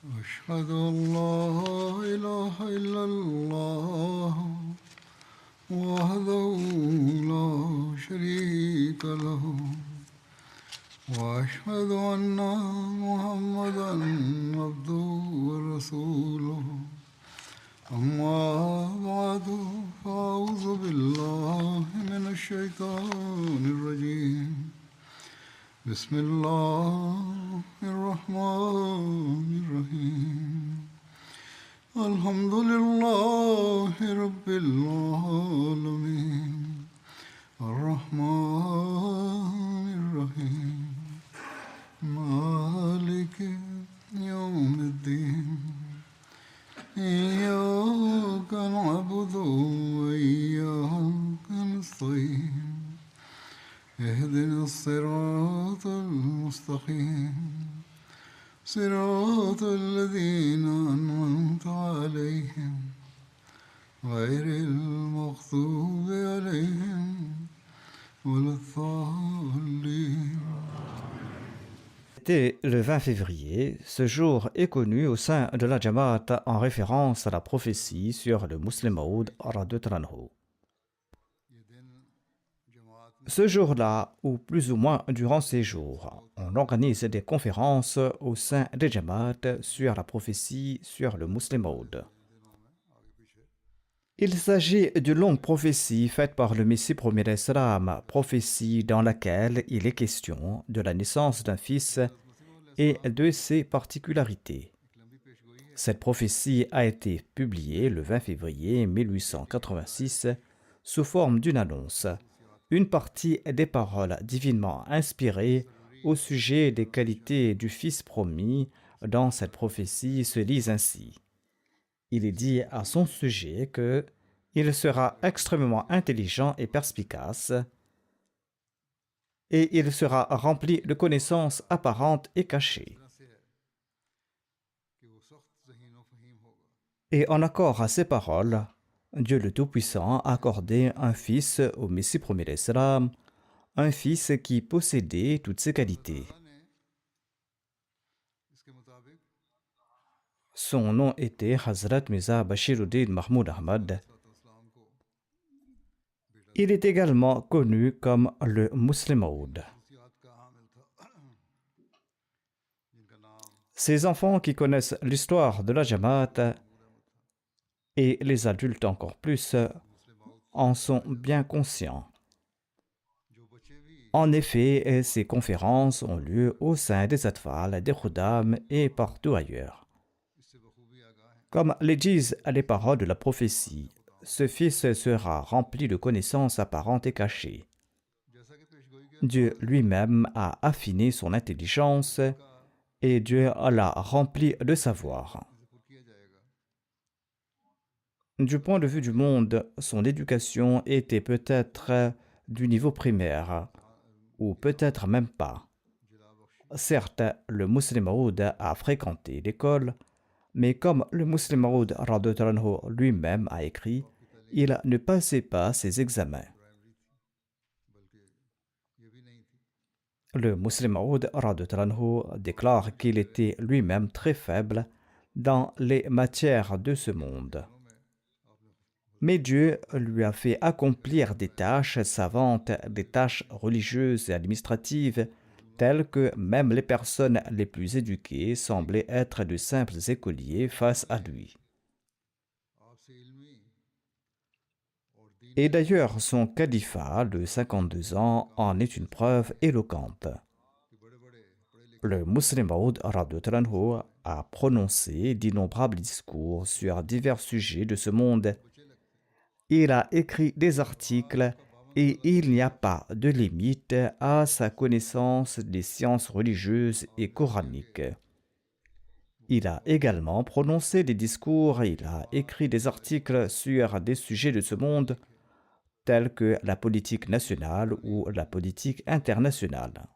أشهد أن لا إله إلا الله وحده لا شريك له وأشهد أن محمدا عبده ورسوله أما بعد فأعوذ بالله من الشيطان الرجيم بسم الله الرحمن الرحيم الحمد لله رب العالمين الرحمن الرحيم مالك يوم الدين إياك نعبد وإياك نستعين اهدنا الصراط المستقيم صراط الذين أنعمت عليهم غير المغضوب عليهم ولا الضالين. C'était le 20 février. Ce jour est connu au sein de la Jamaat en référence à la prophétie sur le Muslim Maud radhiyallahu anhu. Ce jour-là, ou plus ou moins durant ces jours, on organise des conférences au sein des Jamaat sur la prophétie sur le Muslim Maud. Il s'agit d'une longue prophétie faite par le Messie premier d'Islam, prophétie dans laquelle il est question de la naissance d'un fils et de ses particularités. Cette prophétie a été publiée le 20 février 1886 sous forme d'une annonce. Une partie des paroles divinement inspirées au sujet des qualités du Fils promis dans cette prophétie se lisent ainsi. Il est dit à son sujet que il sera extrêmement intelligent et perspicace, et il sera rempli de connaissances apparentes et cachées. Et en accord à ces paroles, Dieu le Tout-Puissant a accordé un fils au Messie premier d'Islam, un fils qui possédait toutes ses qualités. Son nom était Hazrat Mirza Bashiruddin Mahmoud Ahmad. Il est également connu comme le Muslim Maud. Ces enfants qui connaissent l'histoire de la Jamaat et les adultes encore plus en sont bien conscients. En effet, ces conférences ont lieu au sein des Atfal, des Khuddam et partout ailleurs. Comme le disent les paroles de la prophétie, ce fils sera rempli de connaissances apparentes et cachées. Dieu lui-même a affiné son intelligence et Dieu l'a rempli de savoir. Du point de vue du monde, son éducation était peut-être du niveau primaire, ou peut-être même pas. Certes, le Muslim Maud a fréquenté l'école, mais comme le Muslim Maud radhiyallahu anhu lui-même a écrit, il ne passait pas ses examens. Le Muslim Maud radhiyallahu anhu déclare qu'il était lui-même très faible dans les matières de ce monde. Mais Dieu lui a fait accomplir des tâches savantes, des tâches religieuses et administratives, telles que même les personnes les plus éduquées semblaient être de simples écoliers face à lui. Et d'ailleurs, son califat de 52 ans en est une preuve éloquente. Le Muslim Maud radhiyallahu anhu a prononcé d'innombrables discours sur divers sujets de ce monde. Il a écrit des articles et il n'y a pas de limite à sa connaissance des sciences religieuses et coraniques. Il a également prononcé des discours, il a écrit des articles sur des sujets de ce monde tels que la politique nationale ou la politique internationale.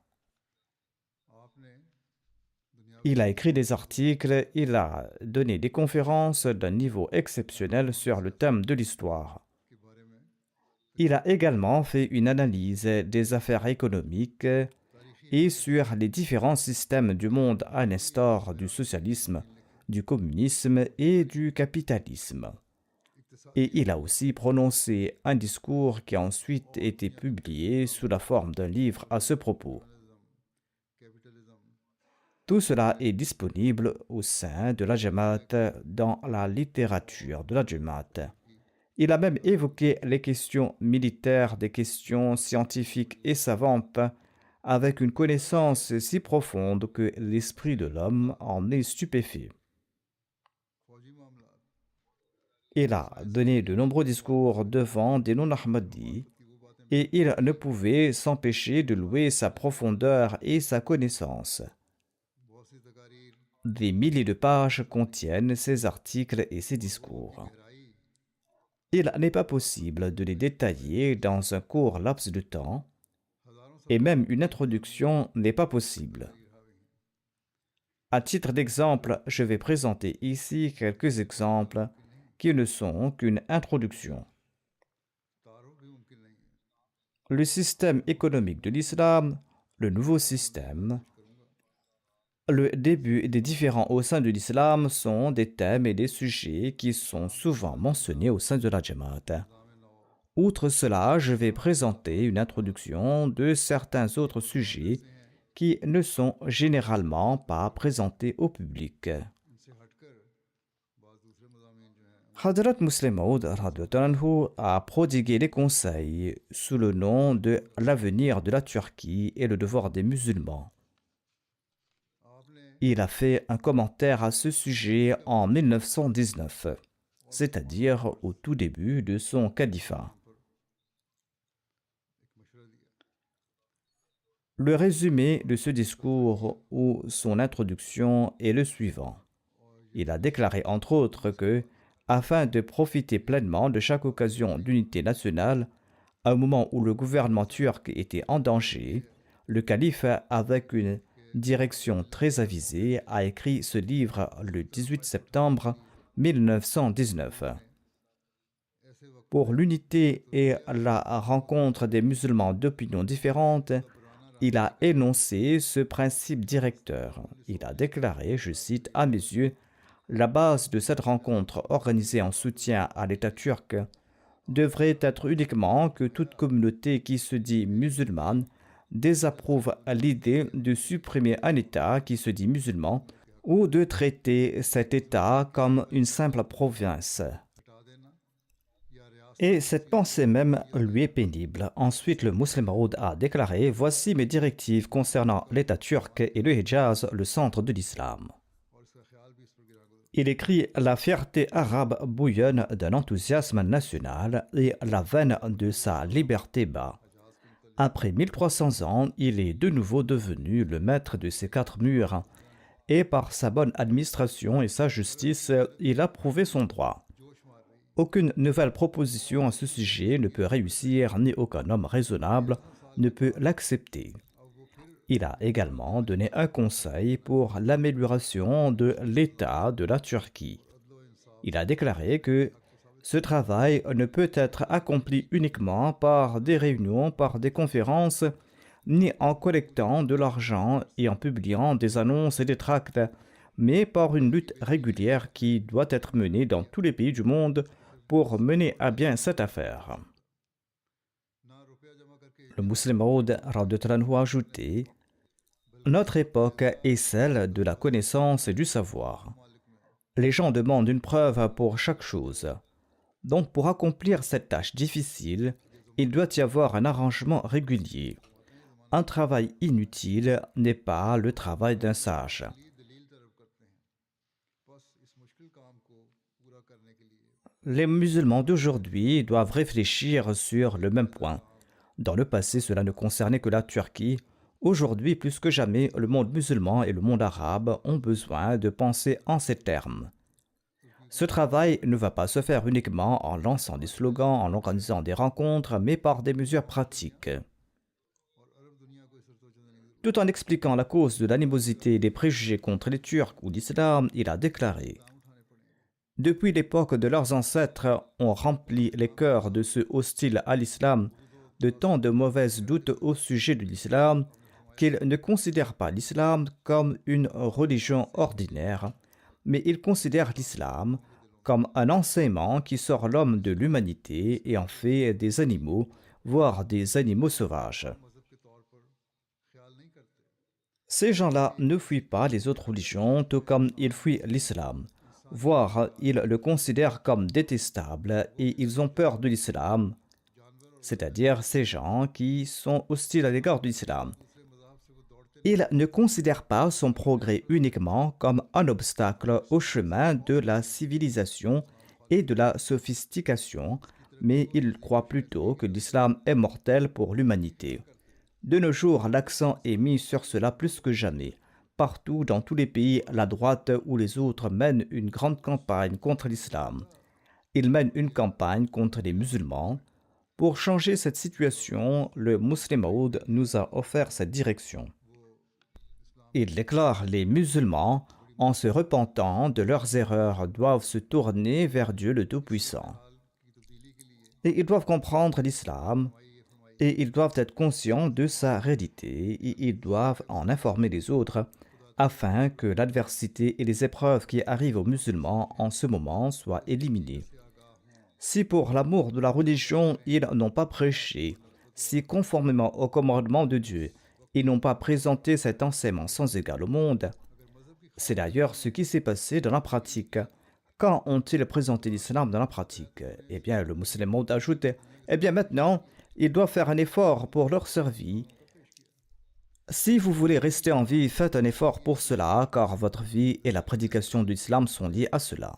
Il a écrit des articles, il a donné des conférences d'un niveau exceptionnel sur le thème de l'histoire. Il a également fait une analyse des affaires économiques et sur les différents systèmes du monde à l'instar du socialisme, du communisme et du capitalisme. Et il a aussi prononcé un discours qui a ensuite été publié sous la forme d'un livre à ce propos. Tout cela est disponible au sein de la Jamaat dans la littérature de la Jamaat. Il a même évoqué les questions militaires, des questions scientifiques et savantes avec une connaissance si profonde que l'esprit de l'homme en est stupéfait. Il a donné de nombreux discours devant des non-Ahmadis et il ne pouvait s'empêcher de louer sa profondeur et sa connaissance. Des milliers de pages contiennent ses articles et ses discours. Il n'est pas possible de les détailler dans un court laps de temps, et même une introduction n'est pas possible. À titre d'exemple, je vais présenter ici quelques exemples qui ne sont qu'une introduction. Le système économique de l'islam, le nouveau système, le début des différends au sein de l'islam sont des thèmes et des sujets qui sont souvent mentionnés au sein de la Jamaat. Outre cela, je vais présenter une introduction de certains autres sujets qui ne sont généralement pas présentés au public. Hadrat Musleh Maud a prodigué des conseils sous le nom de l'avenir de la Turquie et le devoir des musulmans. Il a fait un commentaire à ce sujet en 1919, c'est-à-dire au tout début de son califat. Le résumé de ce discours ou son introduction est le suivant. Il a déclaré entre autres que, afin de profiter pleinement de chaque occasion d'unité nationale, à un moment où le gouvernement turc était en danger, le calife, avec une direction très avisée, a écrit ce livre le 18 septembre 1919. Pour l'unité et la rencontre des musulmans d'opinions différentes, il a énoncé ce principe directeur. Il a déclaré, je cite, « À mes yeux, la base de cette rencontre organisée en soutien à l'État turc devrait être uniquement que toute communauté qui se dit musulmane désapprouve l'idée de supprimer un État qui se dit musulman ou de traiter cet État comme une simple province. » Et cette pensée même lui est pénible. Ensuite, le Musleh Maud a déclaré « Voici mes directives concernant l'État turc et le Hijaz, le centre de l'islam. » Il écrit « La fierté arabe bouillonne d'un enthousiasme national et la veine de sa liberté bat. Après 1300 ans, il est de nouveau devenu le maître de ces quatre murs et par sa bonne administration et sa justice, il a prouvé son droit. Aucune nouvelle proposition à ce sujet ne peut réussir ni aucun homme raisonnable ne peut l'accepter. » Il a également donné un conseil pour l'amélioration de l'état de la Turquie. Il a déclaré que ce travail ne peut être accompli uniquement par des réunions, par des conférences, ni en collectant de l'argent et en publiant des annonces et des tracts, mais par une lutte régulière qui doit être menée dans tous les pays du monde pour mener à bien cette affaire. Le Musleh Maud a ajouté « Notre époque est celle de la connaissance et du savoir. Les gens demandent une preuve pour chaque chose. Donc pour accomplir cette tâche difficile, il doit y avoir un arrangement régulier. Un travail inutile n'est pas le travail d'un sage. » Les musulmans d'aujourd'hui doivent réfléchir sur le même point. Dans le passé, cela ne concernait que la Turquie. Aujourd'hui, plus que jamais, le monde musulman et le monde arabe ont besoin de penser en ces termes. Ce travail ne va pas se faire uniquement en lançant des slogans, en organisant des rencontres, mais par des mesures pratiques. Tout en expliquant la cause de l'animosité et des préjugés contre les Turcs ou l'islam, il a déclaré « Depuis l'époque de leurs ancêtres, on remplit les cœurs de ceux hostiles à l'islam de tant de mauvaises doutes au sujet de l'islam qu'ils ne considèrent pas l'islam comme une religion ordinaire, mais il considère l'islam comme un enseignement qui sort l'homme de l'humanité et en fait des animaux, voire des animaux sauvages. Ces gens-là ne fuient pas les autres religions, tout comme ils fuient l'islam, voire ils le considèrent comme détestable et ils ont peur de l'islam, c'est-à-dire ces gens qui sont hostiles à l'égard de l'islam. Ils ne considèrent pas son progrès uniquement comme un obstacle au chemin de la civilisation et de la sophistication, mais ils croient plutôt que l'islam est mortel pour l'humanité. De nos jours, l'accent est mis sur cela plus que jamais. Partout, dans tous les pays, la droite ou les autres mènent une grande campagne contre l'islam. Ils mènent une campagne contre les musulmans. Pour changer cette situation, le Muslim Maud nous a offert cette direction. Il déclare les musulmans, en se repentant de leurs erreurs, doivent se tourner vers Dieu le Tout-Puissant. Et ils doivent comprendre l'islam, et ils doivent être conscients de sa réalité, et ils doivent en informer les autres, afin que l'adversité et les épreuves qui arrivent aux musulmans en ce moment soient éliminées. Si pour l'amour de la religion, ils n'ont pas prêché, si conformément au commandement de Dieu, ils n'ont pas présenté cet enseignement sans égal au monde, c'est d'ailleurs ce qui s'est passé dans la pratique. Quand ont-ils présenté l'islam dans la pratique? Eh bien, le musulman ajoute, eh bien maintenant, ils doivent faire un effort pour leur survie. Si vous voulez rester en vie, faites un effort pour cela, car votre vie et la prédication de l'islam sont liées à cela.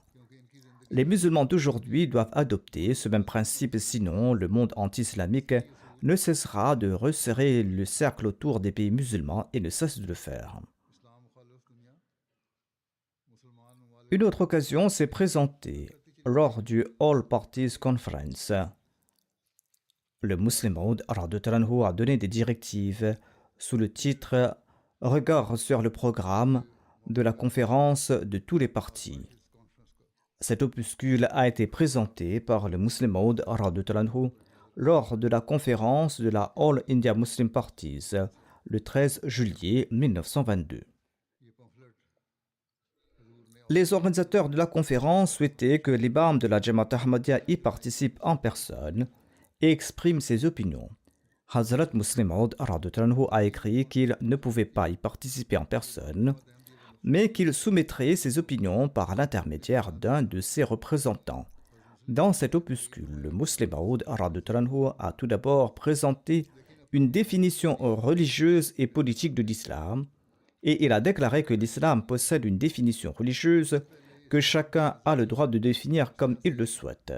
Les musulmans d'aujourd'hui doivent adopter ce même principe, sinon le monde anti-islamique ne cessera de resserrer le cercle autour des pays musulmans et ne cesse de le faire. Une autre occasion s'est présentée lors du All Parties Conference. Le Muslim Maud a donné des directives sous le titre « Regard sur le programme » de la conférence de tous les partis. Cet opuscule a été présenté par le Muslim Maud lors de la conférence de la All India Muslim Parties le 13 juillet 1922. Les organisateurs de la conférence souhaitaient que l'imam de la Jamaat Ahmadiyya y participe en personne et exprime ses opinions. Hazrat Muslim Maud a écrit qu'il ne pouvait pas y participer en personne, mais qu'il soumettrait ses opinions par l'intermédiaire d'un de ses représentants. Dans cet opuscule, le Muslim Maud a tout d'abord présenté une définition religieuse et politique de l'islam, et il a déclaré que l'islam possède une définition religieuse que chacun a le droit de définir comme il le souhaite.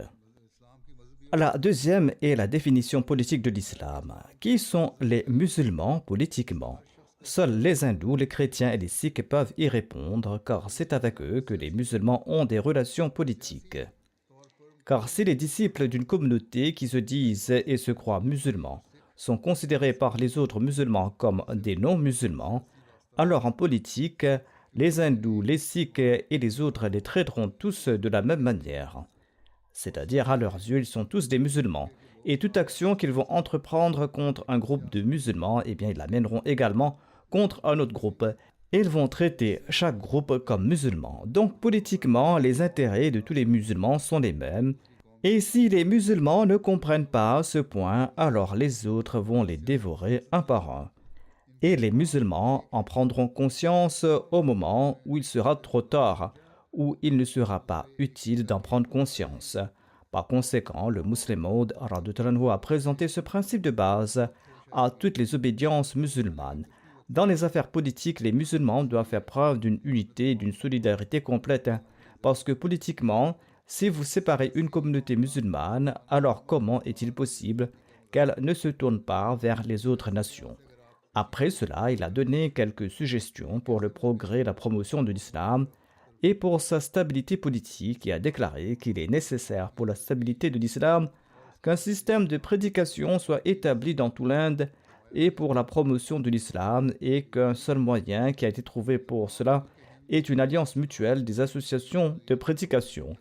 La deuxième est la définition politique de l'islam. Qui sont les musulmans politiquement? Seuls les hindous, les chrétiens et les sikhs peuvent y répondre, car c'est avec eux que les musulmans ont des relations politiques. Car si les disciples d'une communauté qui se disent et se croient musulmans sont considérés par les autres musulmans comme des non-musulmans, alors en politique, les hindous, les sikhs et les autres les traiteront tous de la même manière. C'est-à-dire, à leurs yeux, ils sont tous des musulmans. Et toute action qu'ils vont entreprendre contre un groupe de musulmans, eh bien, ils la mèneront également contre un autre groupe. Et ils vont traiter chaque groupe comme musulman. Donc, politiquement, les intérêts de tous les musulmans sont les mêmes. Et si les musulmans ne comprennent pas ce point, alors les autres vont les dévorer un par un. Et les musulmans en prendront conscience au moment où il sera trop tard, où il ne sera pas utile d'en prendre conscience. Par conséquent, le Muslim Maud a présenté ce principe de base à toutes les obédiences musulmanes. Dans les affaires politiques, les musulmans doivent faire preuve d'une unité et d'une solidarité complète, parce que politiquement, si vous séparez une communauté musulmane, alors comment est-il possible qu'elle ne se tourne pas vers les autres nations? Après cela, il a donné quelques suggestions pour le progrès et la promotion de l'islam et pour sa stabilité politique et a déclaré qu'il est nécessaire pour la stabilité de l'islam qu'un système de prédication soit établi dans tout l'Inde et pour la promotion de l'islam et qu'un seul moyen qui a été trouvé pour cela est une alliance mutuelle des associations de prédication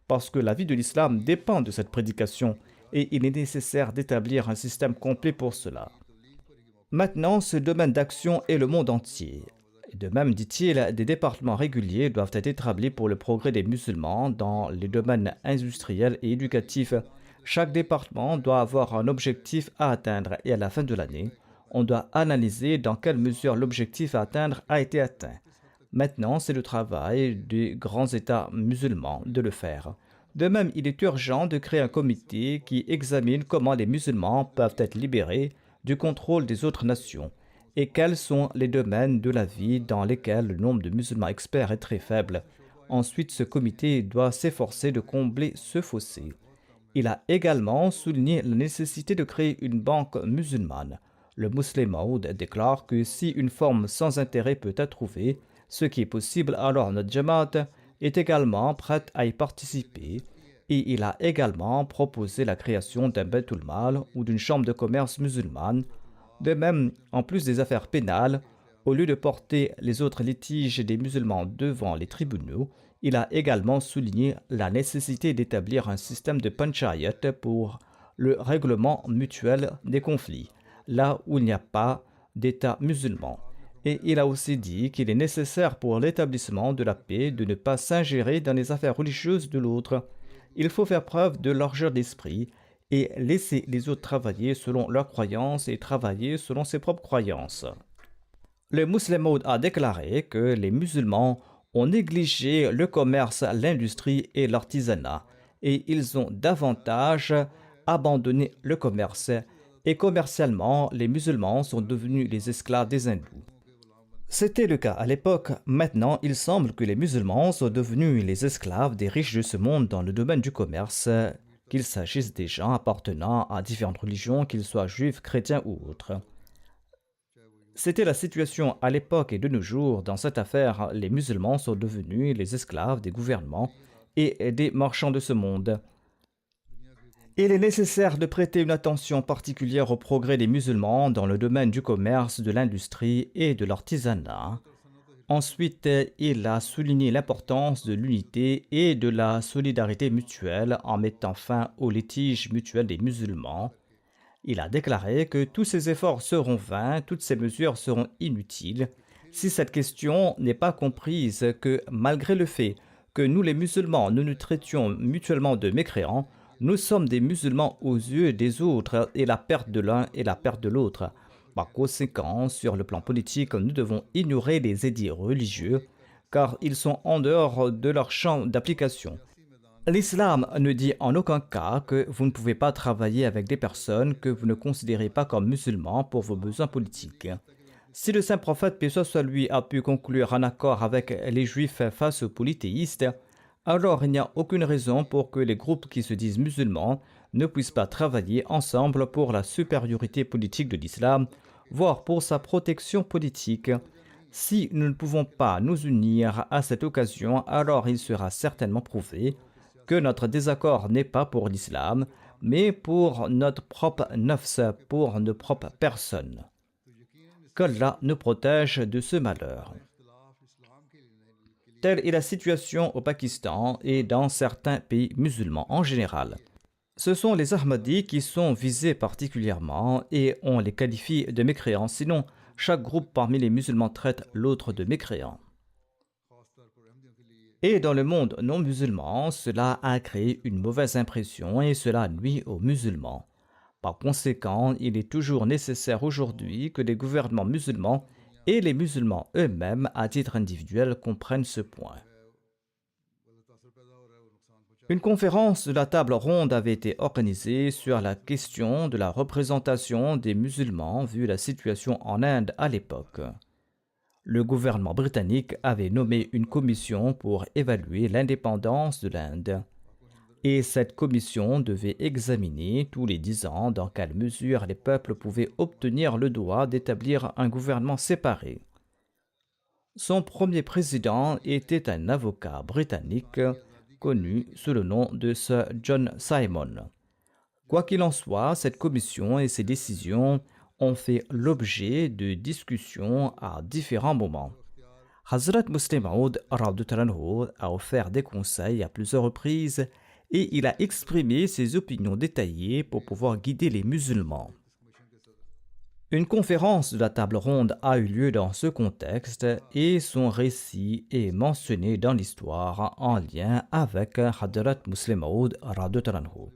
parce que la vie de l'islam dépend de cette prédication et il est nécessaire d'établir un système complet pour cela. Maintenant, ce domaine d'action est le monde entier. De même, dit-il, des départements réguliers doivent être établis pour le progrès des musulmans dans les domaines industriels et éducatifs. Chaque département doit avoir un objectif à atteindre et à la fin de l'année, on doit analyser dans quelle mesure l'objectif à atteindre a été atteint. Maintenant, c'est le travail des grands États musulmans de le faire. De même, il est urgent de créer un comité qui examine comment les musulmans peuvent être libérés du contrôle des autres nations et quels sont les domaines de la vie dans lesquels le nombre de musulmans experts est très faible. Ensuite, ce comité doit s'efforcer de combler ce fossé. Il a également souligné la nécessité de créer une banque musulmane. Le Muslim Maud déclare que si une forme sans intérêt peut être trouvée, ce qui est possible, alors notre Jamaat est également prête à y participer et il a également proposé la création d'un Baitul Mal ou d'une chambre de commerce musulmane. De même, en plus des affaires pénales, au lieu de porter les autres litiges des musulmans devant les tribunaux, il a également souligné la nécessité d'établir un système de panchayat pour le règlement mutuel des conflits, là où il n'y a pas d'État musulman. Et il a aussi dit qu'il est nécessaire pour l'établissement de la paix de ne pas s'ingérer dans les affaires religieuses de l'autre. Il faut faire preuve de largeur d'esprit et laisser les autres travailler selon leurs croyances et travailler selon ses propres croyances. Le Muslim Maud a déclaré que les musulmans ont négligé le commerce, l'industrie et l'artisanat et ils ont davantage abandonné le commerce et commercialement, les musulmans sont devenus les esclaves des hindous. C'était le cas à l'époque. Maintenant, il semble que les musulmans sont devenus les esclaves des riches de ce monde dans le domaine du commerce, qu'il s'agisse des gens appartenant à différentes religions, qu'ils soient juifs, chrétiens ou autres. C'était la situation à l'époque et de nos jours. Dans cette affaire, les musulmans sont devenus les esclaves des gouvernements et des marchands de ce monde. Il est nécessaire de prêter une attention particulière au progrès des musulmans dans le domaine du commerce, de l'industrie et de l'artisanat. Ensuite, il a souligné l'importance de l'unité et de la solidarité mutuelle en mettant fin aux litiges mutuels des musulmans. Il a déclaré que tous ces efforts seront vains, toutes ces mesures seront inutiles, si cette question n'est pas comprise que malgré le fait que nous les musulmans nous nous traitions mutuellement de mécréants, nous sommes des musulmans aux yeux des autres et la perte de l'un est la perte de l'autre. Par conséquent, sur le plan politique, nous devons ignorer les édits religieux car ils sont en dehors de leur champ d'application. L'islam ne dit en aucun cas que vous ne pouvez pas travailler avec des personnes que vous ne considérez pas comme musulmans pour vos besoins politiques. Si le saint prophète, paix soit lui, a pu conclure un accord avec les juifs face aux polythéistes, alors il n'y a aucune raison pour que les groupes qui se disent musulmans ne puissent pas travailler ensemble pour la supériorité politique de l'islam, voire pour sa protection politique. Si nous ne pouvons pas nous unir à cette occasion, alors il sera certainement prouvé que notre désaccord n'est pas pour l'islam, mais pour notre propre nafs, pour nos propres personnes. Qu'Allah nous protège de ce malheur. Telle est la situation au Pakistan et dans certains pays musulmans en général. Ce sont les Ahmadis qui sont visés particulièrement et on les qualifie de mécréants, sinon chaque groupe parmi les musulmans traite l'autre de mécréant. Et dans le monde non musulman, cela a créé une mauvaise impression et cela nuit aux musulmans. Par conséquent, il est toujours nécessaire aujourd'hui que les gouvernements musulmans et les musulmans eux-mêmes, à titre individuel, comprennent ce point. Une conférence de la table ronde avait été organisée sur la question de la représentation des musulmans vu la situation en Inde à l'époque. Le gouvernement britannique avait nommé une commission pour évaluer l'indépendance de l'Inde. Et cette commission devait examiner tous les 10 ans dans quelle mesure les peuples pouvaient obtenir le droit d'établir un gouvernement séparé. Son premier président était un avocat britannique connu sous le nom de Sir John Simon. Quoi qu'il en soit, cette commission et ses décisions ont fait l'objet de discussions à différents moments. Hazrat Muslim Maud a offert des conseils à plusieurs reprises et il a exprimé ses opinions détaillées pour pouvoir guider les musulmans. Une conférence de la table ronde a eu lieu dans ce contexte et son récit est mentionné dans l'histoire en lien avec Hadrat Muslim Maud radhiyallahu anhu.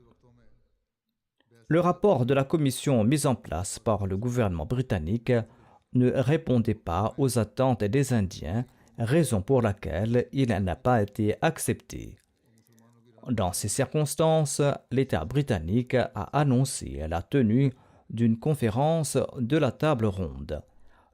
Le rapport de la commission mise en place par le gouvernement britannique ne répondait pas aux attentes des Indiens, raison pour laquelle il n'a pas été accepté. Dans ces circonstances, l'État britannique a annoncé la tenue d'une conférence de la table ronde.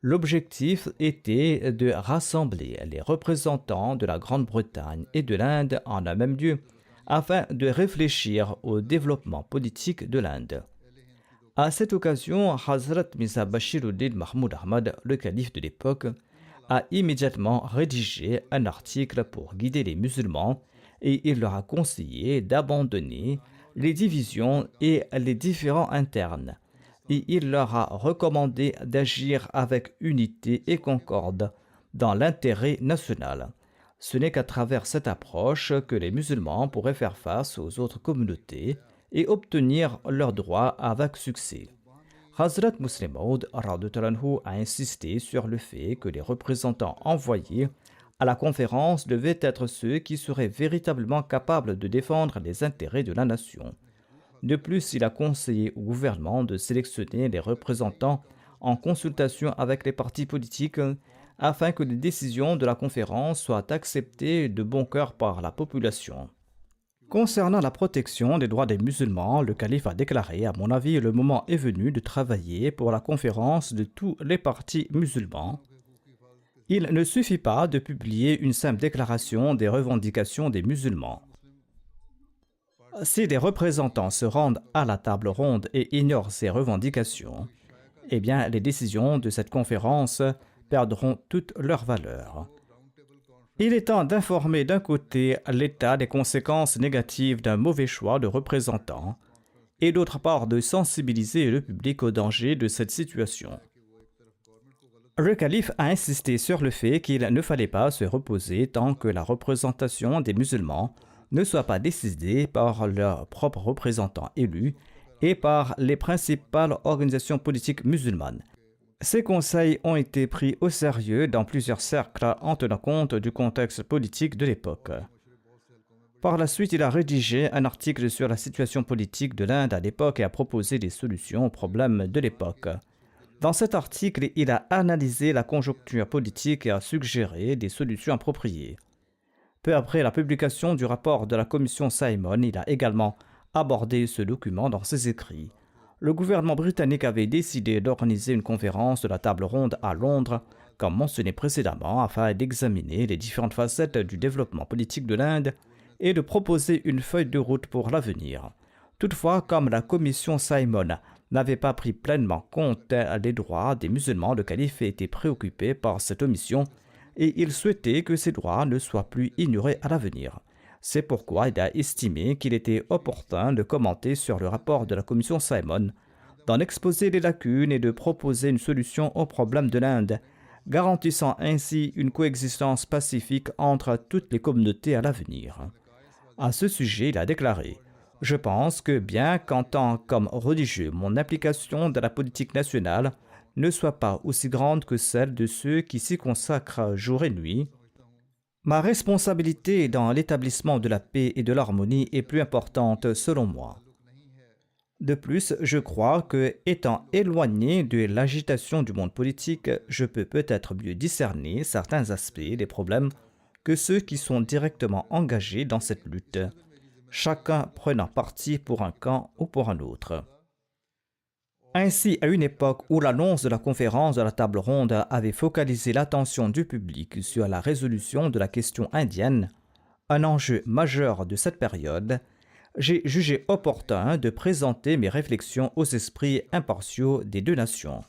L'objectif était de rassembler les représentants de la Grande-Bretagne et de l'Inde en un même lieu afin de réfléchir au développement politique de l'Inde. À cette occasion, Hazrat Mirza Bashiruddin Mahmoud Ahmad, le calife de l'époque, a immédiatement rédigé un article pour guider les musulmans et il leur a conseillé d'abandonner les divisions et les différends internes. Et il leur a recommandé d'agir avec unité et concorde dans l'intérêt national. Ce n'est qu'à travers cette approche que les musulmans pourraient faire face aux autres communautés et obtenir leurs droits avec succès. Hazrat Muslim Maud radhiyallahu anhu a insisté sur le fait que les représentants envoyés à la conférence devaient être ceux qui seraient véritablement capables de défendre les intérêts de la nation. De plus, il a conseillé au gouvernement de sélectionner les représentants en consultation avec les partis politiques afin que les décisions de la conférence soient acceptées de bon cœur par la population. Concernant la protection des droits des musulmans, le calife a déclaré « À mon avis, le moment est venu de travailler pour la conférence de tous les partis musulmans. Il ne suffit pas de publier une simple déclaration des revendications des musulmans. Si des représentants se rendent à la table ronde et ignorent ces revendications, eh bien, les décisions de cette conférence perdront toute leur valeur. Il est temps d'informer d'un côté l'État des conséquences négatives d'un mauvais choix de représentants et d'autre part de sensibiliser le public au danger de cette situation. Le calife a insisté sur le fait qu'il ne fallait pas se reposer tant que la représentation des musulmans ne soit pas décidée par leurs propres représentants élus et par les principales organisations politiques musulmanes. Ces conseils ont été pris au sérieux dans plusieurs cercles en tenant compte du contexte politique de l'époque. Par la suite, il a rédigé un article sur la situation politique de l'Inde à l'époque et a proposé des solutions aux problèmes de l'époque. Dans cet article, il a analysé la conjoncture politique et a suggéré des solutions appropriées. Peu après la publication du rapport de la commission Simon, il a également abordé ce document dans ses écrits. Le gouvernement britannique avait décidé d'organiser une conférence de la table ronde à Londres, comme mentionné précédemment, afin d'examiner les différentes facettes du développement politique de l'Inde et de proposer une feuille de route pour l'avenir. Toutefois, comme la commission Simon n'avait pas pris pleinement compte des droits des musulmans, le calife était préoccupé par cette omission et il souhaitait que ces droits ne soient plus ignorés à l'avenir. C'est pourquoi il a estimé qu'il était opportun de commenter sur le rapport de la commission Simon, d'en exposer les lacunes et de proposer une solution aux problèmes de l'Inde, garantissant ainsi une coexistence pacifique entre toutes les communautés à l'avenir. À ce sujet, il a déclaré « Je pense que bien qu'en tant qu'homme religieux, mon implication dans la politique nationale ne soit pas aussi grande que celle de ceux qui s'y consacrent jour et nuit, ma responsabilité dans l'établissement de la paix et de l'harmonie est plus importante selon moi. De plus, je crois que, étant éloigné de l'agitation du monde politique, je peux peut-être mieux discerner certains aspects des problèmes que ceux qui sont directement engagés dans cette lutte, chacun prenant parti pour un camp ou pour un autre. » Ainsi, à une époque où l'annonce de la conférence de la table ronde avait focalisé l'attention du public sur la résolution de la question indienne, un enjeu majeur de cette période, j'ai jugé opportun de présenter mes réflexions aux esprits impartiaux des deux nations.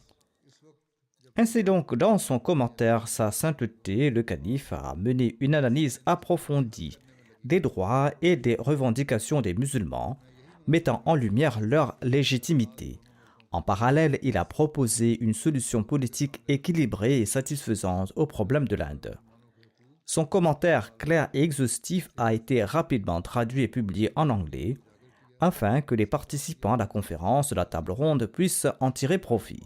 Ainsi donc, dans son commentaire, Sa Sainteté, le calife a mené une analyse approfondie des droits et des revendications des musulmans, mettant en lumière leur légitimité. En parallèle, il a proposé une solution politique équilibrée et satisfaisante aux problèmes de l'Inde. Son commentaire clair et exhaustif a été rapidement traduit et publié en anglais, afin que les participants à la conférence de la table ronde puissent en tirer profit.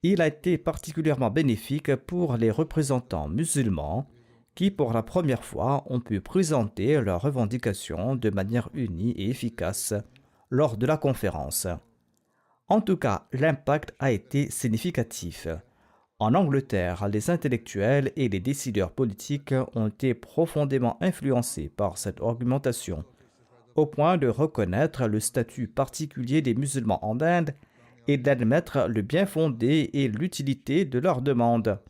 Il a été particulièrement bénéfique pour les représentants musulmans qui, pour la première fois, ont pu présenter leurs revendications de manière unie et efficace lors de la conférence. En tout cas, l'impact a été significatif. En Angleterre, les intellectuels et les décideurs politiques ont été profondément influencés par cette argumentation, au point de reconnaître le statut particulier des musulmans en Inde et d'admettre le bien fondé et l'utilité de leurs demandes.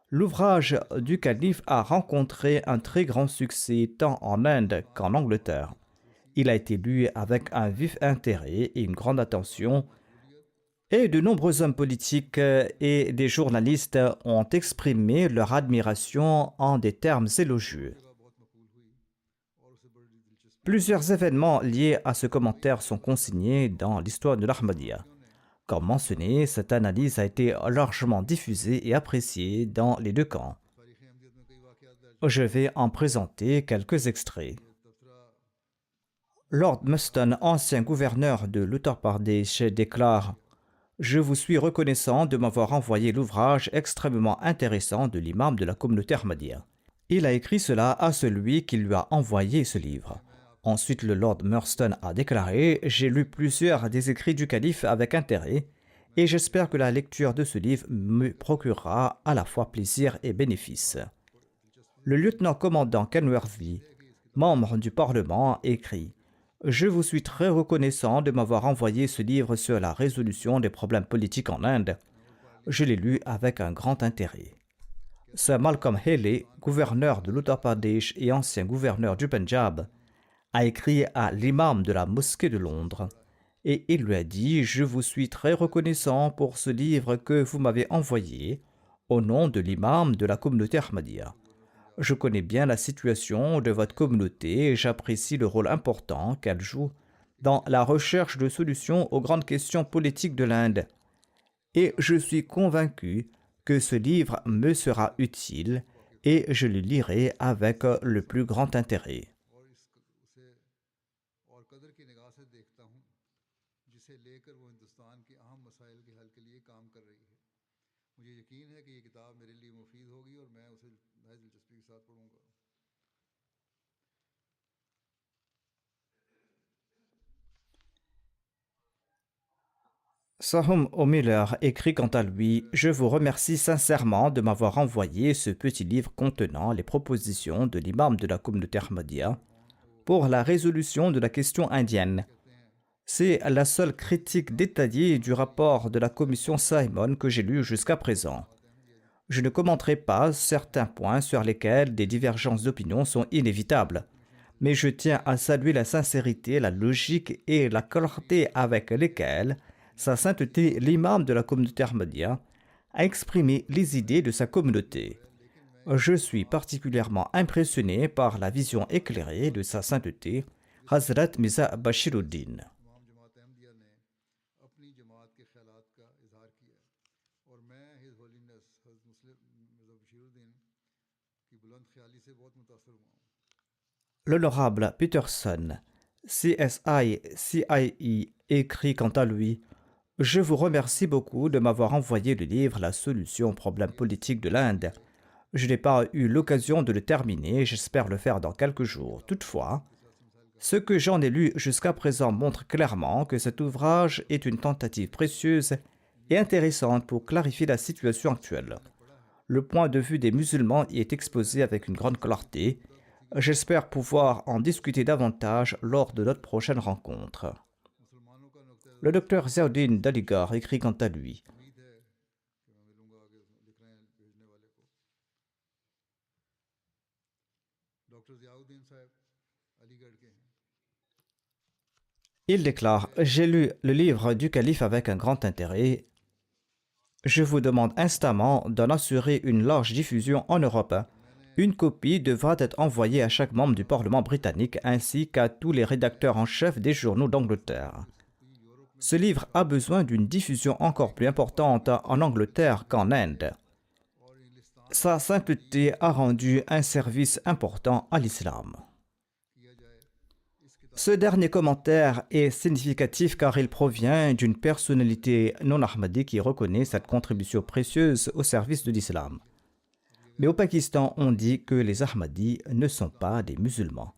L'ouvrage du calife a rencontré un très grand succès tant en Inde qu'en Angleterre. Il a été lu avec un vif intérêt et une grande attention, et de nombreux hommes politiques et des journalistes ont exprimé leur admiration en des termes élogieux. Plusieurs événements liés à ce commentaire sont consignés dans l'histoire de l'Ahmadiyya. Comme mentionné, cette analyse a été largement diffusée et appréciée dans les deux camps. Je vais en présenter quelques extraits. Lord Muston, ancien gouverneur de l'Uttar Pradesh, déclare « Je vous suis reconnaissant de m'avoir envoyé l'ouvrage extrêmement intéressant de l'imam de la communauté Ahmadiyya. » Il a écrit cela à celui qui lui a envoyé ce livre. Ensuite, le Lord Muston a déclaré « J'ai lu plusieurs des écrits du calife avec intérêt et j'espère que la lecture de ce livre me procurera à la fois plaisir et bénéfice. » Le lieutenant-commandant Kenworthy, membre du Parlement, écrit « Je vous suis très reconnaissant de m'avoir envoyé ce livre sur la résolution des problèmes politiques en Inde. Je l'ai lu avec un grand intérêt. » Sir Malcolm Haley, gouverneur de l'Uttar Pradesh et ancien gouverneur du Punjab, a écrit à l'imam de la mosquée de Londres et il lui a dit « Je vous suis très reconnaissant pour ce livre que vous m'avez envoyé au nom de l'imam de la communauté Ahmadiyya. Je connais bien la situation de votre communauté et j'apprécie le rôle important qu'elle joue dans la recherche de solutions aux grandes questions politiques de l'Inde. Et je suis convaincu que ce livre me sera utile et je le lirai avec le plus grand intérêt. » Sahum O'Miller écrit quant à lui « Je vous remercie sincèrement de m'avoir envoyé ce petit livre contenant les propositions de l'imam de la communauté Ahmadiyya pour la résolution de la question indienne. C'est la seule critique détaillée du rapport de la commission Simon que j'ai lu jusqu'à présent. Je ne commenterai pas certains points sur lesquels des divergences d'opinion sont inévitables, mais je tiens à saluer la sincérité, la logique et la clarté avec lesquelles Sa Sainteté l'imam de la communauté Ahmadiyya a exprimé les idées de sa communauté. Je suis particulièrement impressionné par la vision éclairée de Sa Sainteté Hazrat Mirza Bashiruddin. L'honorable Peterson, CSI écrit quant à lui « Je vous remercie beaucoup de m'avoir envoyé le livre La solution aux problèmes politiques de l'Inde. Je n'ai pas eu l'occasion de le terminer, j'espère le faire dans quelques jours. Toutefois, ce que j'en ai lu jusqu'à présent montre clairement que cet ouvrage est une tentative précieuse et intéressante pour clarifier la situation actuelle. Le point de vue des musulmans y est exposé avec une grande clarté. J'espère pouvoir en discuter davantage lors de notre prochaine rencontre. » Le docteur Ziauddin d'Aligarh écrit quant à lui Il déclare « J'ai lu le livre du calife avec un grand intérêt. Je vous demande instamment d'en assurer une large diffusion en Europe. Une copie devra être envoyée à chaque membre du Parlement britannique ainsi qu'à tous les rédacteurs en chef des journaux d'Angleterre. Ce livre a besoin d'une diffusion encore plus importante en Angleterre qu'en Inde. Sa Sainteté a rendu un service important à l'islam. » Ce dernier commentaire est significatif car il provient d'une personnalité non ahmadi qui reconnaît cette contribution précieuse au service de l'islam. Mais au Pakistan, on dit que les Ahmadis ne sont pas des musulmans.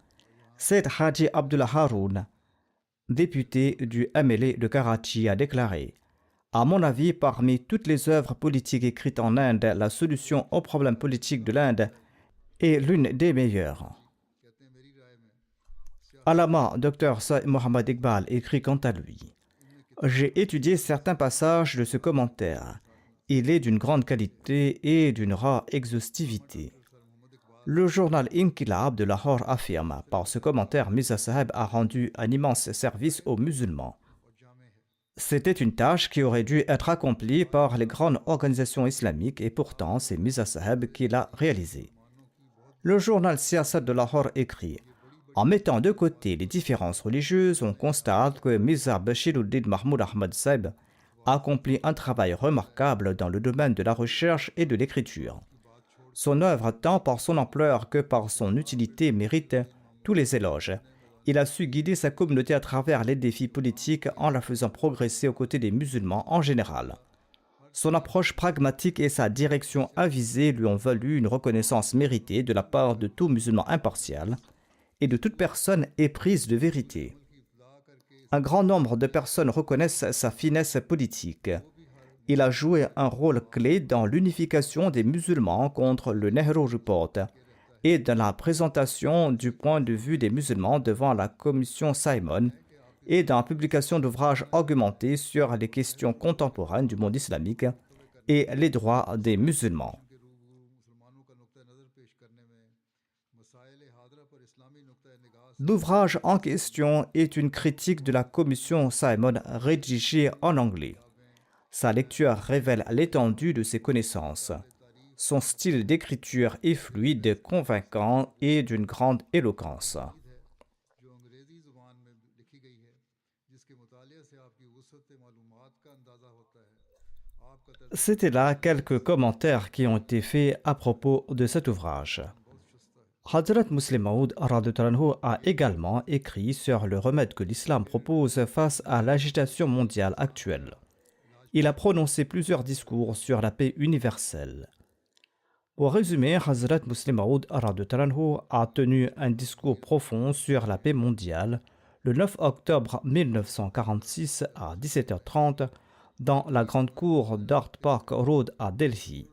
Said Haji Abdullah Haroun, député du MLA de Karachi, a déclaré « À mon avis, parmi toutes les œuvres politiques écrites en Inde, la solution aux problèmes politiques de l'Inde est l'une des meilleures. » Allama Dr Saïd Mohammad Iqbal écrit quant à lui « J'ai étudié certains passages de ce commentaire. Il est d'une grande qualité et d'une rare exhaustivité. » Le journal Inqilab de Lahore affirme « Par ce commentaire, Mirza Sahib a rendu un immense service aux musulmans. » C'était une tâche qui aurait dû être accomplie par les grandes organisations islamiques et pourtant c'est Mirza Sahib qui l'a réalisée. Le journal Siyasat de Lahore écrit « En mettant de côté les différences religieuses, on constate que Mirza Bashiruddin Mahmoud Ahmad Sahib a accompli un travail remarquable dans le domaine de la recherche et de l'écriture. Son œuvre, tant par son ampleur que par son utilité, mérite tous les éloges. Il a su guider sa communauté à travers les défis politiques en la faisant progresser aux côtés des musulmans en général. Son approche pragmatique et sa direction avisée lui ont valu une reconnaissance méritée de la part de tout musulman impartial et de toute personne éprise de vérité. Un grand nombre de personnes reconnaissent sa finesse politique. Il a joué un rôle clé dans l'unification des musulmans contre le Nehru Report et dans la présentation du point de vue des musulmans devant la commission Simon et dans la publication d'ouvrages argumentés sur les questions contemporaines du monde islamique et les droits des musulmans. L'ouvrage en question est une critique de la commission Simon rédigée en anglais. Sa lecture révèle l'étendue de ses connaissances. Son style d'écriture est fluide, convaincant et d'une grande éloquence. C'était là quelques commentaires qui ont été faits à propos de cet ouvrage. Hazrat Muslim Maud a également écrit sur le remède que l'islam propose face à l'agitation mondiale actuelle. Il a prononcé plusieurs discours sur la paix universelle. Au résumé, Hazrat Muslim Maud a tenu un discours profond sur la paix mondiale le 9 octobre 1946 à 17h30 dans la grande cour d'Art Park Road à Delhi.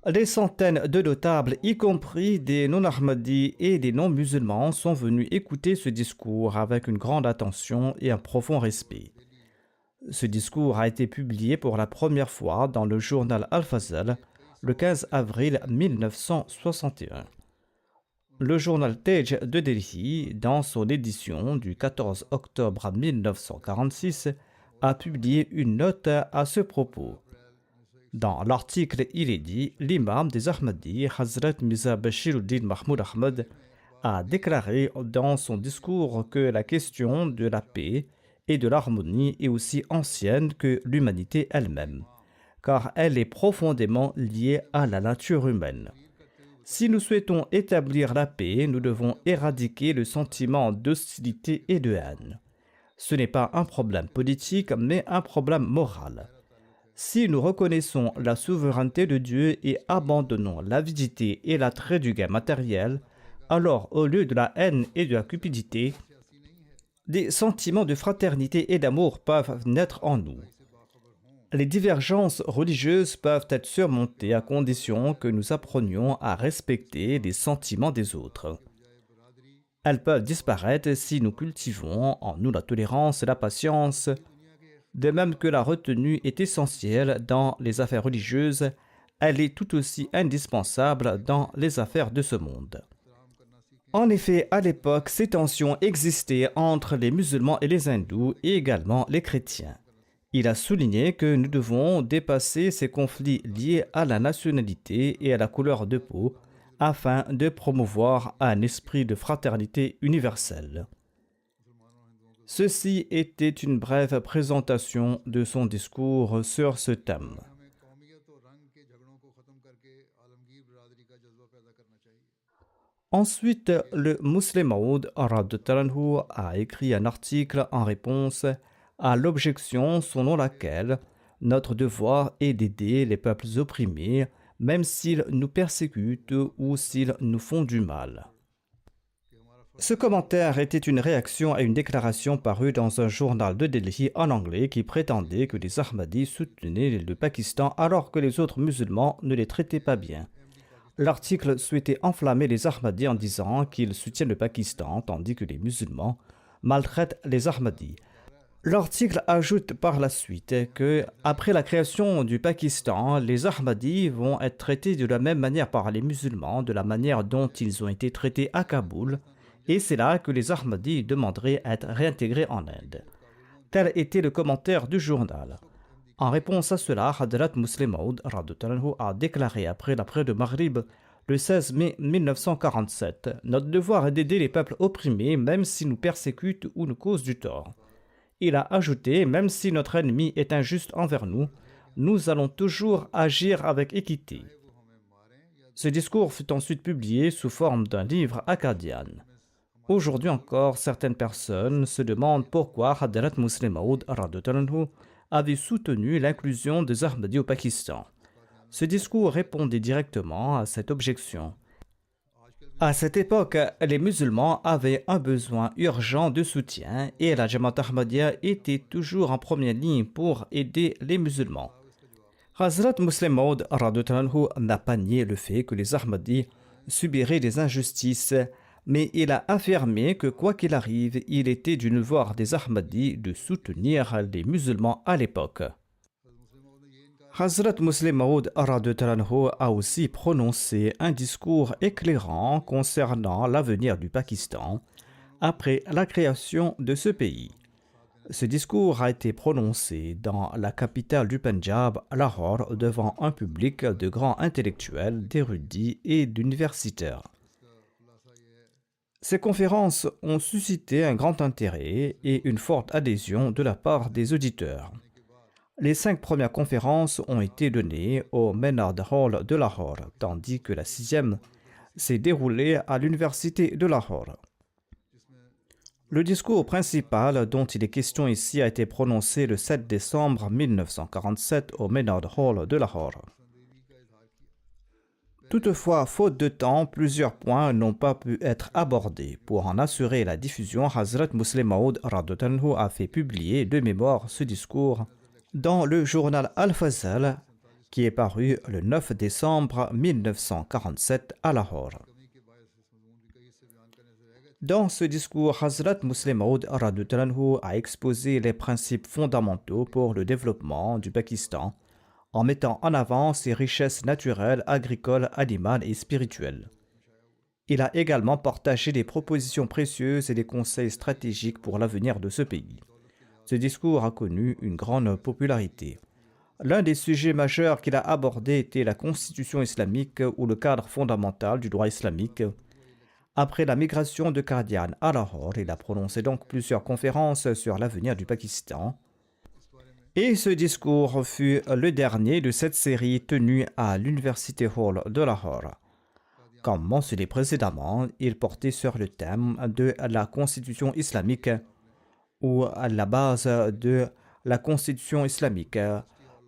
Des centaines de notables, y compris des non-ahmadis et des non-musulmans, sont venus écouter ce discours avec une grande attention et un profond respect. Ce discours a été publié pour la première fois dans le journal Al-Fazl le 15 avril 1961. Le journal Tej de Delhi, dans son édition du 14 octobre 1946, a publié une note à ce propos. Dans l'article, il est dit « L'imam des Ahmadis, Hazrat Mirza Bashiruddin Mahmoud Ahmad, a déclaré dans son discours que la question de la paix et de l'harmonie est aussi ancienne que l'humanité elle-même, car elle est profondément liée à la nature humaine. Si nous souhaitons établir la paix, nous devons éradiquer le sentiment d'hostilité et de haine. Ce n'est pas un problème politique, mais un problème moral. Si nous reconnaissons la souveraineté de Dieu et abandonnons l'avidité et l'attrait du gain matériel, alors au lieu de la haine et de la cupidité, des sentiments de fraternité et d'amour peuvent naître en nous. Les divergences religieuses peuvent être surmontées à condition que nous apprenions à respecter les sentiments des autres. Elles peuvent disparaître si nous cultivons en nous la tolérance et la patience, de même que la retenue est essentielle dans les affaires religieuses, elle est tout aussi indispensable dans les affaires de ce monde. En effet, à l'époque, ces tensions existaient entre les musulmans et les hindous et également les chrétiens. Il a souligné que nous devons dépasser ces conflits liés à la nationalité et à la couleur de peau afin de promouvoir un esprit de fraternité universelle. Ceci était une brève présentation de son discours sur ce thème. Ensuite, le Muslim Maud a écrit un article en réponse à l'objection selon laquelle notre devoir est d'aider les peuples opprimés, même s'ils nous persécutent ou s'ils nous font du mal. Ce commentaire était une réaction à une déclaration parue dans un journal de Delhi en anglais qui prétendait que les Ahmadis soutenaient le Pakistan alors que les autres musulmans ne les traitaient pas bien. L'article souhaitait enflammer les Ahmadis en disant qu'ils soutiennent le Pakistan tandis que les musulmans maltraitent les Ahmadis. L'article ajoute par la suite que, après la création du Pakistan, les Ahmadis vont être traités de la même manière par les musulmans, de la manière dont ils ont été traités à Kaboul, et c'est là que les Ahmadis demanderaient à être réintégrés en Inde. Tel était le commentaire du journal. En réponse à cela, Hadrat Muslim Maud a déclaré après de Maghrib, le 16 mai 1947, « Notre devoir est d'aider les peuples opprimés, même s'ils nous persécutent ou nous causent du tort. » Il a ajouté, « Même si notre ennemi est injuste envers nous, nous allons toujours agir avec équité. » Ce discours fut ensuite publié sous forme d'un livre akkadian. Aujourd'hui encore, certaines personnes se demandent pourquoi Hadrat Muslim Maud avait soutenu l'inclusion des Ahmadis au Pakistan. Ce discours répondait directement à cette objection. À cette époque, les musulmans avaient un besoin urgent de soutien et la Jamaat Ahmadiyya était toujours en première ligne pour aider les musulmans. Hazrat Muslim Maud n'a pas nié le fait que les Ahmadis subiraient des injustices, mais il a affirmé que quoi qu'il arrive, il était du devoir des Ahmadis de soutenir les musulmans à l'époque. Hazrat Muslim Maud a aussi prononcé un discours éclairant concernant l'avenir du Pakistan après la création de ce pays. Ce discours a été prononcé dans la capitale du Pendjab, Lahore, devant un public de grands intellectuels, d'érudits et d'universitaires. Ces conférences ont suscité un grand intérêt et une forte adhésion de la part des auditeurs. Les 5 premières conférences ont été données au Maynard Hall de Lahore, tandis que la 6e s'est déroulée à l'université de Lahore. Le discours principal dont il est question ici a été prononcé le 7 décembre 1947 au Maynard Hall de Lahore. Toutefois, faute de temps, plusieurs points n'ont pas pu être abordés. Pour en assurer la diffusion, Hazrat Muslim Maud a fait publier de mémoire ce discours dans le journal Al-Fazal, qui est paru le 9 décembre 1947 à Lahore. Dans ce discours, Hazrat Muslim Maud a exposé les principes fondamentaux pour le développement du Pakistan, en mettant en avant ses richesses naturelles, agricoles, animales et spirituelles. Il a également partagé des propositions précieuses et des conseils stratégiques pour l'avenir de ce pays. Ce discours a connu une grande popularité. L'un des sujets majeurs qu'il a abordé était la constitution islamique ou le cadre fondamental du droit islamique. Après la migration de Qadian à Lahore, il a prononcé donc plusieurs conférences sur l'avenir du Pakistan. Et ce discours fut le dernier de cette série tenue à l'Université Hall de Lahore. Comme mentionné précédemment, il portait sur le thème de la constitution islamique ou à la base de la constitution islamique.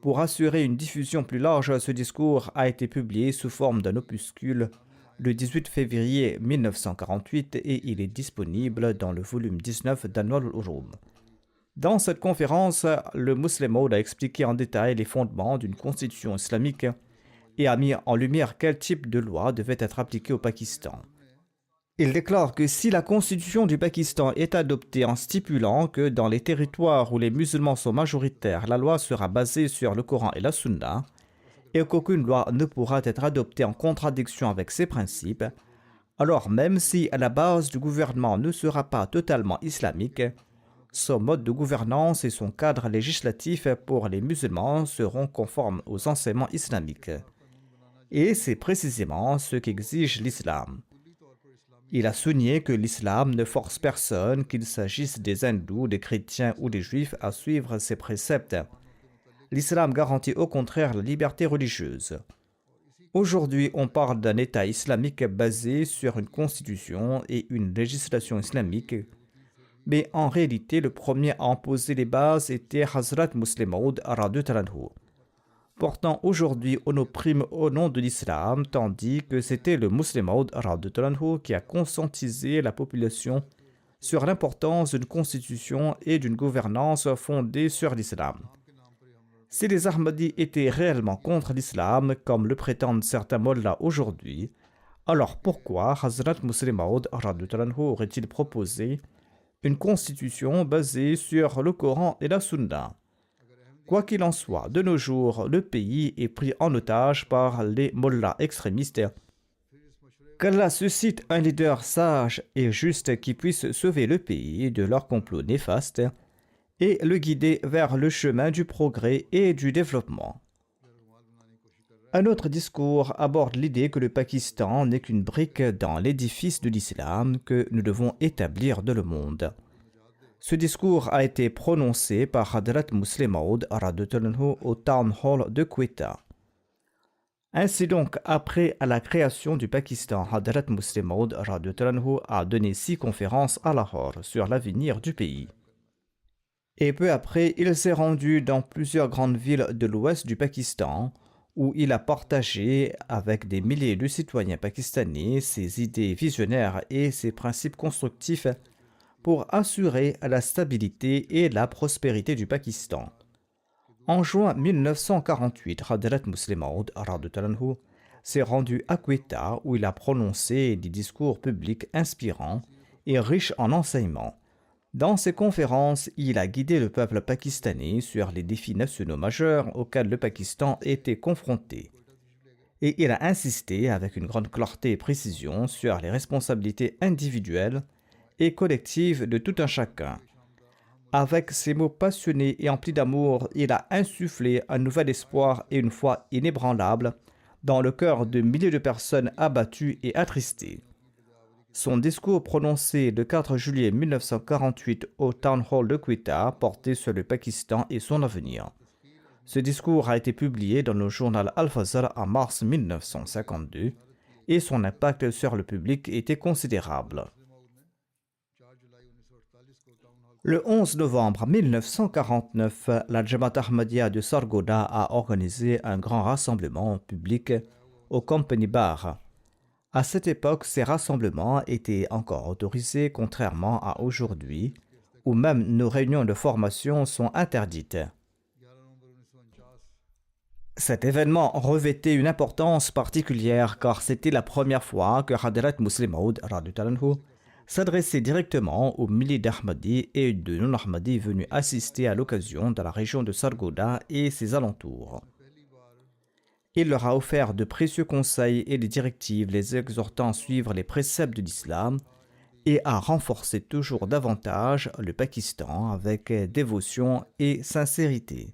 Pour assurer une diffusion plus large, ce discours a été publié sous forme d'un opuscule le 18 février 1948 et il est disponible dans le volume 19 d'Anwar al-Urum. Dans cette conférence, le Muslim Maud a expliqué en détail les fondements d'une constitution islamique et a mis en lumière quel type de loi devait être appliquée au Pakistan. Il déclare que si la constitution du Pakistan est adoptée en stipulant que dans les territoires où les musulmans sont majoritaires, la loi sera basée sur le Coran et la Sunna, et qu'aucune loi ne pourra être adoptée en contradiction avec ces principes, alors même si la base du gouvernement ne sera pas totalement islamique, son mode de gouvernance et son cadre législatif pour les musulmans seront conformes aux enseignements islamiques. Et c'est précisément ce qu'exige l'islam. Il a souligné que l'islam ne force personne, qu'il s'agisse des hindous, des chrétiens ou des juifs, à suivre ses préceptes. L'islam garantit au contraire la liberté religieuse. Aujourd'hui, on parle d'un État islamique basé sur une constitution et une législation islamique, mais en réalité, le premier à en poser les bases était Hazrat Muslim Maud radhiyallahu anhu. Pourtant, aujourd'hui, on opprime au nom de l'islam, tandis que c'était le Muslim Maud radhiyallahu anhu qui a conscientisé la population sur l'importance d'une constitution et d'une gouvernance fondée sur l'islam. Si les Ahmadis étaient réellement contre l'islam, comme le prétendent certains mollahs aujourd'hui, alors pourquoi Hazrat Muslim Maud radhiyallahu anhu aurait-il proposé une constitution basée sur le Coran et la Sunna? Quoi qu'il en soit, de nos jours, le pays est pris en otage par les mollahs extrémistes. Qu'Allah suscite un leader sage et juste qui puisse sauver le pays de leur complot néfaste et le guider vers le chemin du progrès et du développement. Un autre discours aborde l'idée que le Pakistan n'est qu'une brique dans l'édifice de l'islam que nous devons établir dans le monde. Ce discours a été prononcé par Hadrat Muslim Maud radhiyallahu anhu au Town Hall de Quetta. Ainsi donc, après la création du Pakistan, Hadrat Muslim Maud radhiyallahu anhu a donné 6 conférences à Lahore sur l'avenir du pays. Et peu après, il s'est rendu dans plusieurs grandes villes de l'ouest du Pakistan, où il a partagé avec des milliers de citoyens pakistanais ses idées visionnaires et ses principes constructifs pour assurer la stabilité et la prospérité du Pakistan. En juin 1948, Hadrat Muslim Maud radhiyallahu anhu s'est rendu à Quetta où il a prononcé des discours publics inspirants et riches en enseignements. Dans ses conférences, il a guidé le peuple pakistanais sur les défis nationaux majeurs auxquels le Pakistan était confronté. Et il a insisté avec une grande clarté et précision sur les responsabilités individuelles et collectives de tout un chacun. Avec ses mots passionnés et emplis d'amour, il a insufflé un nouvel espoir et une foi inébranlable dans le cœur de milliers de personnes abattues et attristées. Son discours prononcé le 4 juillet 1948 au Town Hall de Quetta portait sur le Pakistan et son avenir. Ce discours a été publié dans le journal Al-Fazl en mars 1952 et son impact sur le public était considérable. Le 11 novembre 1949, la Jamaat Ahmadiyya de Sargodha a organisé un grand rassemblement public au Company Bar. À cette époque, ces rassemblements étaient encore autorisés, contrairement à aujourd'hui, où même nos réunions de formation sont interdites. Cet événement revêtait une importance particulière car c'était la première fois que Hadrat Muslim Maud radhiyallahu anhu s'adressait directement aux milliers d'Ahmadis et de non-Ahmadis venus assister à l'occasion dans la région de Sargodha et ses alentours. Il leur a offert de précieux conseils et des directives les exhortant à suivre les préceptes de l'islam et à renforcer toujours davantage le Pakistan avec dévotion et sincérité.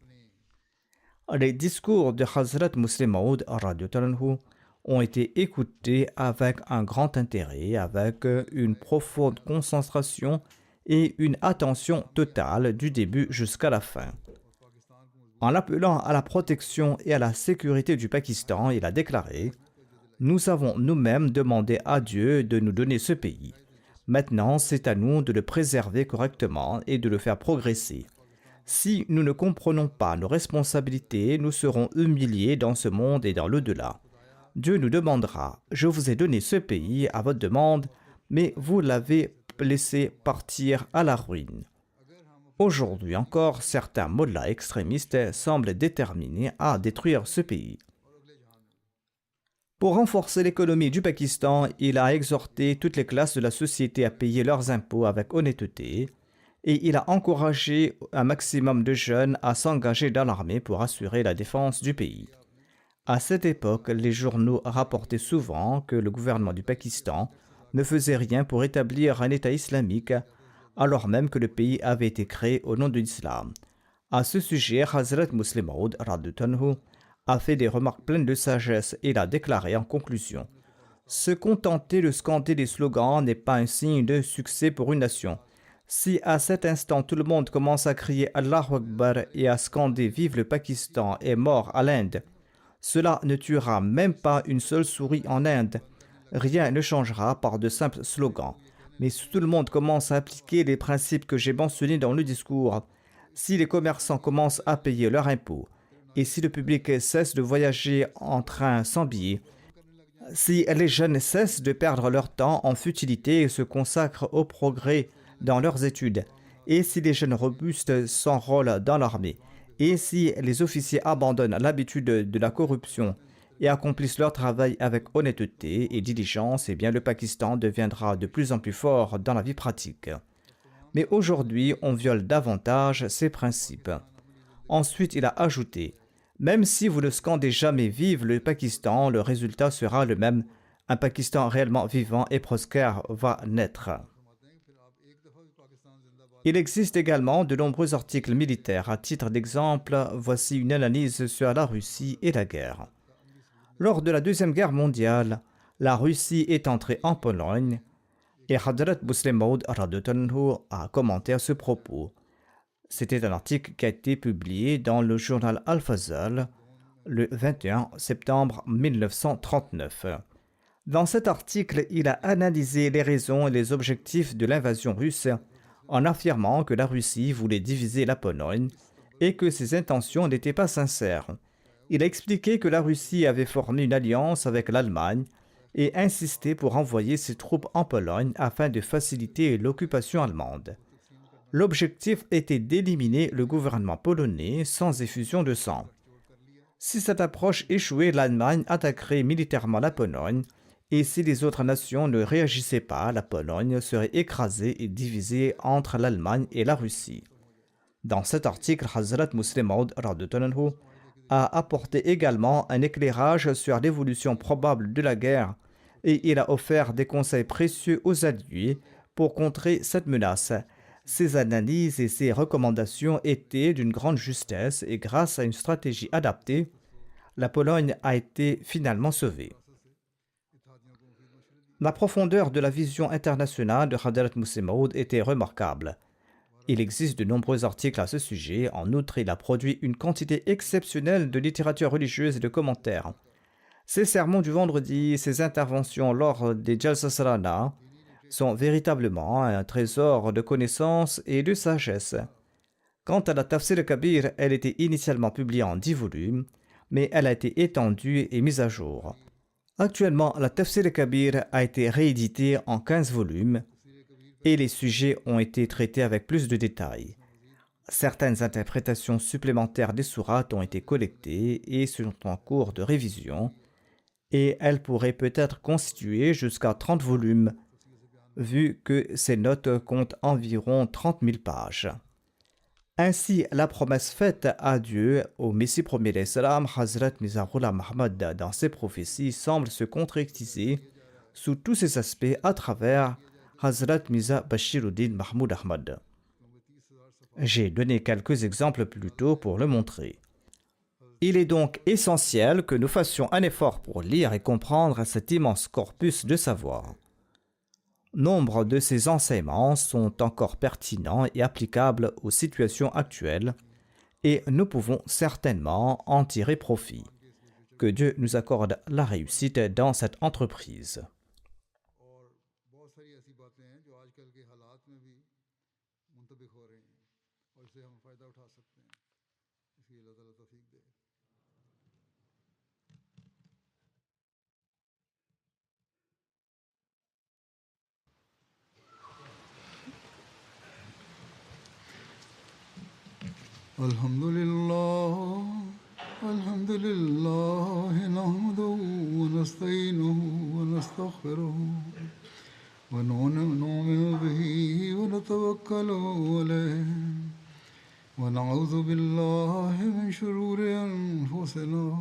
Les discours de Hazrat Muslim Maud radhiyallahu anhu ont été écoutés avec un grand intérêt, avec une profonde concentration et une attention totale du début jusqu'à la fin. En appelant à la protection et à la sécurité du Pakistan, il a déclaré « Nous avons nous-mêmes demandé à Dieu de nous donner ce pays. Maintenant, c'est à nous de le préserver correctement et de le faire progresser. Si nous ne comprenons pas nos responsabilités, nous serons humiliés dans ce monde et dans l'au-delà. Dieu nous demandera « Je vous ai donné ce pays à votre demande, mais vous l'avez laissé partir à la ruine. » Aujourd'hui encore, certains mollahs extrémistes semblent déterminés à détruire ce pays. Pour renforcer l'économie du Pakistan, il a exhorté toutes les classes de la société à payer leurs impôts avec honnêteté et il a encouragé un maximum de jeunes à s'engager dans l'armée pour assurer la défense du pays. À cette époque, les journaux rapportaient souvent que le gouvernement du Pakistan ne faisait rien pour établir un État islamique alors même que le pays avait été créé au nom de l'islam. À ce sujet, Hazrat Muslim Maud radhiyallahu anhu a fait des remarques pleines de sagesse et il a déclaré en conclusion « Se contenter de scander des slogans n'est pas un signe de succès pour une nation. Si à cet instant tout le monde commence à crier Allahu Akbar et à scander Vive le Pakistan et mort à l'Inde, Cela ne tuera même pas une seule souris en Inde. Rien ne changera par de simples slogans. Mais si tout le monde commence à appliquer les principes que j'ai mentionnés dans le discours, si les commerçants commencent à payer leurs impôts, et si le public cesse de voyager en train sans billets, si les jeunes cessent de perdre leur temps en futilité et se consacrent au progrès dans leurs études, et si les jeunes robustes s'enrôlent dans l'armée, et si les officiers abandonnent l'habitude de la corruption et accomplissent leur travail avec honnêteté et diligence, eh bien le Pakistan deviendra de plus en plus fort dans la vie pratique. Mais aujourd'hui, on viole davantage ces principes. Ensuite, il a ajouté: même si vous ne scandez jamais vive le Pakistan, le résultat sera le même. Un Pakistan réellement vivant et prospère va naître. Il existe également de nombreux articles militaires. À titre d'exemple, voici une analyse sur la Russie et la guerre. Lors de la Deuxième Guerre mondiale, la Russie est entrée en Pologne et Hadrat Muslim Maud a commenté à ce propos. C'était un article qui a été publié dans le journal Al-Fazal le 21 septembre 1939. Dans cet article, il a analysé les raisons et les objectifs de l'invasion russe en affirmant que la Russie voulait diviser la Pologne et que ses intentions n'étaient pas sincères. Il a expliqué que la Russie avait formé une alliance avec l'Allemagne et insisté pour envoyer ses troupes en Pologne afin de faciliter l'occupation allemande. L'objectif était d'éliminer le gouvernement polonais sans effusion de sang. Si cette approche échouait, l'Allemagne attaquerait militairement la Pologne, et si les autres nations ne réagissaient pas, la Pologne serait écrasée et divisée entre l'Allemagne et la Russie. Dans cet article, Hazrat Muslim Maud a apporté également un éclairage sur l'évolution probable de la guerre, et il a offert des conseils précieux aux alliés pour contrer cette menace. Ces analyses et ces recommandations étaient d'une grande justesse et grâce à une stratégie adaptée, la Pologne a été finalement sauvée. La profondeur de la vision internationale de Hadrat Muslim Maud était remarquable. Il existe de nombreux articles à ce sujet. En outre, il a produit une quantité exceptionnelle de littérature religieuse et de commentaires. Ses sermons du vendredi, ses interventions lors des Jalsa Salana sont véritablement un trésor de connaissances et de sagesse. Quant à la Tafsir Kabir, elle était initialement publiée en 10 volumes, mais elle a été étendue et mise à jour. Actuellement, la Tafsir Kabir a été rééditée en 15 volumes et les sujets ont été traités avec plus de détails. Certaines interprétations supplémentaires des sourates ont été collectées et sont en cours de révision, et elles pourraient peut-être constituer jusqu'à 30 volumes, vu que ces notes comptent environ 30 000 pages. Ainsi, la promesse faite à Dieu au Messie premier d'Islam, Hazrat Mirza Ghulam Ahmad, dans ses prophéties, semble se concrétiser sous tous ses aspects à travers Hazrat Mirza Bashiruddin Mahmoud Ahmad. J'ai donné quelques exemples plus tôt pour le montrer. Il est donc essentiel que nous fassions un effort pour lire et comprendre cet immense corpus de savoir. Nombre de ces enseignements sont encore pertinents et applicables aux situations actuelles, et nous pouvons certainement en tirer profit. Que Dieu nous accorde la réussite dans cette entreprise. Alhamdulillah, alhamdulillah, nahmaduhu wa nasta'inuhu wa nastaghfiruhu wa nu'minu bihi wa natawakkalu alayhi wa na'udhu billahi min shururi anfusina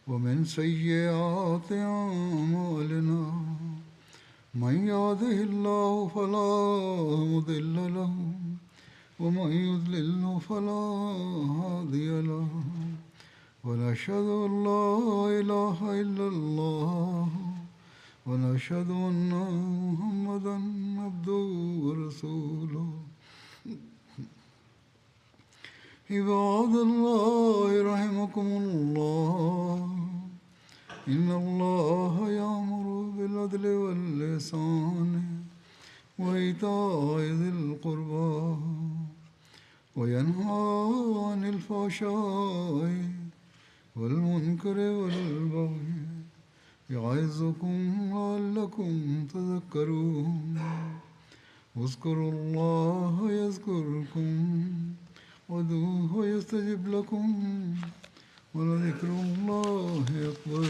wa min sayyiati a'malina. Man yahdihillahu fala mudilla lahu ومن يضلل فلا هادي له ونشهد أن لا إله إلا الله ونشهد أن محمدا عبده ورسوله عباد الله رحمكم الله إن الله يأمر بالعدل والإحسان وإيتاء ذي القربى وينهى عن الفحشاء والمنكر والبغي يعظكم لعلكم تذكرون اذكروا الله يذكركم وادعوه يستجب لكم ولذكر الله أكبر